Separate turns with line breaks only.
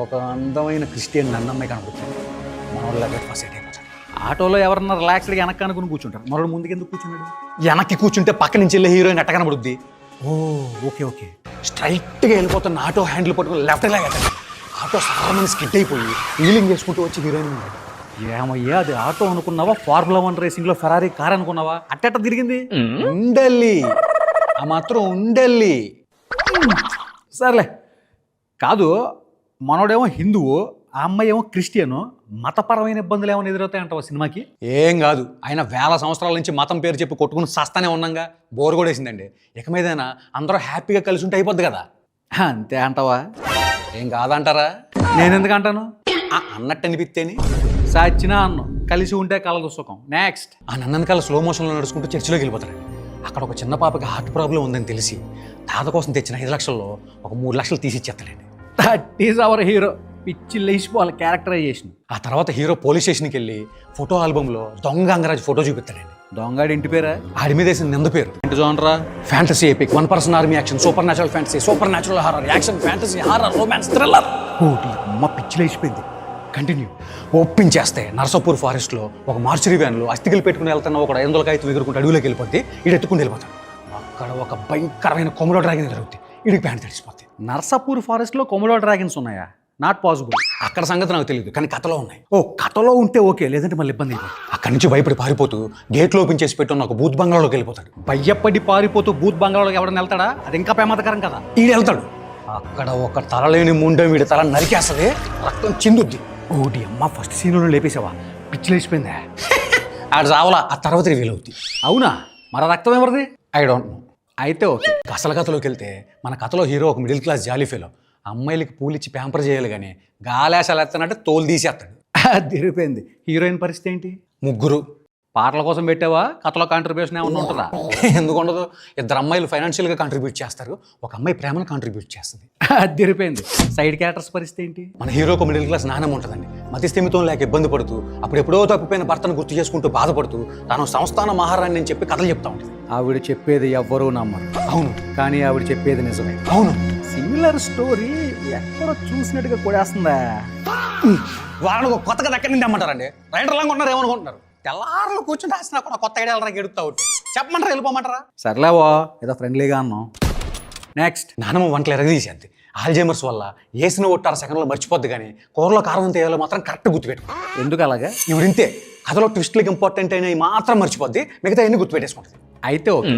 ఒక అందమైన క్రిస్టియన్ నన్నమ్మాయి కనబడుతుంది. మనోళ్ళు లెవెట్ ఫస్ట్ సెట్ అయిపోతాడు. ఆటోలో ఎవరన్నా రిలాక్స్డ్గా వెనక్కి అనుకుని కూర్చుంటారు. మనోడు ముందుకు ఎందుకు కూర్చున్నాడు? వెనక్కి కూర్చుంటే పక్క నుంచి వెళ్ళే హీరోయిన్ ఎట్ట కనబడుద్ది. ఓ ఓకే ఓకే. స్ట్రైట్గా వెళ్ళిపోతున్న ఆటో హ్యాండిల్ పట్టుకుని లెఫ్ట్ వెళ్ళాలి. ఆటో సారమని స్కిడ్ అయిపోయి వీలింగ్ చేసుకుంటూ వచ్చి హీరోయిన్ ఉన్నాడు. ఏమయ్యా అది ఆటో అనుకున్నావా? ఫార్ములా 1 రేసింగ్లో ఫెరారీ కార్ అనుకున్నావా? అట్టెట్ట తిరిగింది? ఉండాలి, ఆ మాత్రం ఉండాలి. సర్లే. కాదు, మనోడేమో హిందువు, ఆ అమ్మాయి ఏమో క్రిస్టియను. మతపరమైన ఇబ్బందులు ఏమైనా ఎదురవుతాయంటావా సినిమాకి? ఏం కాదు, ఆయన వేల సంవత్సరాల నుంచి మతం పేరు చెప్పి కొట్టుకుని సస్తానే ఉన్నాగా. బోర్ కూడా వేసిందండి. ఇక మీదైనా అందరూ హ్యాపీగా కలిసి ఉంటే అయిపోద్ది కదా. అంతే అంటావా? ఏం కాదంటారా? నేను ఎందుకు అంటాను? అన్నట్టు అనిపిస్తేని సాచినా అన్నం కలిసి ఉంటే కలదు సుఖం. నెక్స్ట్. ఆ నన్నకాల స్లో మోషన్లో నడుచుకుంటూ చర్చిలోకి వెళ్ళిపోతాడు. అక్కడ ఒక చిన్న పాపకి హార్ట్ ప్రాబ్లం ఉందని తెలిసి తాత కోసం తెచ్చిన 5 లక్షల్లో ఒక 3 లక్షలు తీసి ఇచ్చేస్తాడండి. That is our hero. పిచ్చి లేచిపోవాలి క్యారెక్టరైజేషన్. ఆ తర్వాత హీరో పోలీస్ స్టేషన్కి వెళ్ళి ఫోటో ఆల్బంలో దొంగ అంగరాజు ఫోటో చూపిస్తాడండి. దొంగాడి ఇంటి పేరా? ఆడి మీద వేసిన నింద పేరు ఇంటి జోనరా fantasy epic, 1 person army action, super natural fantasy, super natural horror, action fantasy, horror, romance, thriller. ఓటి అమ్మ పిచ్చి లేచిపోయింది. కంటిన్యూ. ఓపెన్ చేస్తే నర్సాపూర్ ఫారెస్ట్లో ఒక మార్చరీ వ్యాన్లో అస్థికలు పెట్టుకుని వెళ్తున్న ఒక 500 కాయలు ఎగురుకుంటూ అడవిలోకి వెళ్ళిపోతే ఈడు ఎత్తుకుని వెళ్ళిపోతాడు. అక్కడ ఒక భయంకరమైన కొమలో డ్రాగన్ ఎదురవుతాయి. ఈడికి ప్యాంట్ తడిసిపోతాయి. నర్సాపూర్ ఫారెస్ట్లో కొమలో డ్రాగన్స్ ఉన్నాయా? Not possible. అక్కడ సంగతి నాకు తెలియదు, కానీ కథలో ఉన్నాయి. ఓ కథలో ఉంటే ఓకే, లేదంటే మళ్ళీ ఇబ్బంది అయిపోయి అక్కడి నుంచి భయపడి పారిపోతూ గేట్లు ఓపెన్ చేసి పెట్టున్న ఒక బూత్ బంగ్లాలోకి వెళ్ళిపోతాడు. భయపడి పారిపోతూ బూత్ బంగ్లాలోకి ఎవడన్నా వెళ్తాడా? అది ఇంకా ప్రమాదకరం కదా. ఈడు వెళ్తాడు. అక్కడ ఒక తలలేని ముండం వీడి తల నరికేస్తుంది, రక్తం చిందుద్ది. ఓడి అమ్మ ఫస్ట్ సీన్లో లేపేసావా? పిచ్చి లేచిపోయిందా? ఆడ రావాలా. ఆ తర్వాత రివీల్ అవుద్ది. అవునా? మన రక్తం ఎవరిది? I don't know. అయితే ఓకే. అసలు కథలోకి వెళ్తే మన కథలో హీరో ఒక మిడిల్ క్లాస్ జాలీ ఫెలో. అమ్మాయిలకి పూలిచ్చి ప్యాంపర్ చేయాలి కానీ గాలేసాలు ఎత్తానంటే తోలు తీసేస్తాడు. తిరిగిపోయింది. హీరోయిన్ పరిస్థితి ఏంటి? 3. పాటల కోసం పెట్టావా? కథలో కాంట్రిబ్యూషన్ ఏమన్నా ఉంటుందా? ఎందుకు ఉండదు? 2 అమ్మాయిలు ఫైనాన్షియల్గా కాంట్రిబ్యూట్ చేస్తారు, ఒక అమ్మాయి ప్రేమను కాంట్రిబ్యూట్ చేస్తుంది. తిరిగిపోయింది. సైడ్ క్యారెక్టర్స్ పరిస్థితి ఏంటి? మన హీరోకి మిడిల్ క్లాస్ నాణ్యం ఉంటుందండి. మతి స్థిమితం లేక ఇబ్బంది పడుతూ అప్పుడెప్పుడో తప్పిపోయిన భర్తను గుర్తు చేసుకుంటూ బాధపడుతూ తాను సంస్థాన మహారాణి అని చెప్పి కథలు చెప్తా ఉంటుంది. ఆవిడ చెప్పేది ఎవ్వరూ నమ్మరు. అవును, కానీ ఆవిడ చెప్పేది నిజమే. అవును. సిమిలర్ స్టోరీ ఎక్కడో చూసినట్టుగా కొడేస్తుందా? వాళ్ళకు కొత్త కథ ఎక్కడి నుంచి అమ్మంటారండి? రైటర్లాగా ఉన్నారు ఏమనుకుంటున్నారు? తెల్లారులు కూర్చుని రాసినా కూడా కొత్త ఐడియాలు రా గెడుతా ఉంటే చెప్పమంటారా, వెళ్ళిపోమంటారా? సర్లేవో ఏదో ఫ్రెండ్లీగా అన్నాం. నెక్స్ట్. నానమ్మ వంటలు ఎరగదీసేది. ఆల్జైమర్స్ వల్ల వేసిన 6 సెకండ్లో మర్చిపోద్ది, కానీ కూరలో కారం ఎంత వేయాలో మాత్రం కరెక్ట్ గుర్తుపెట్టుకో. ఎందుకు అలాగా? ఇవిడింతే కథలో ట్విస్ట్లకి ఇంపార్టెంట్ అయినవి మాత్రం మర్చిపోద్ది, మిగతా అన్ని గుర్తుపెట్టేసుకుంటుంది. అయితే ఓకే.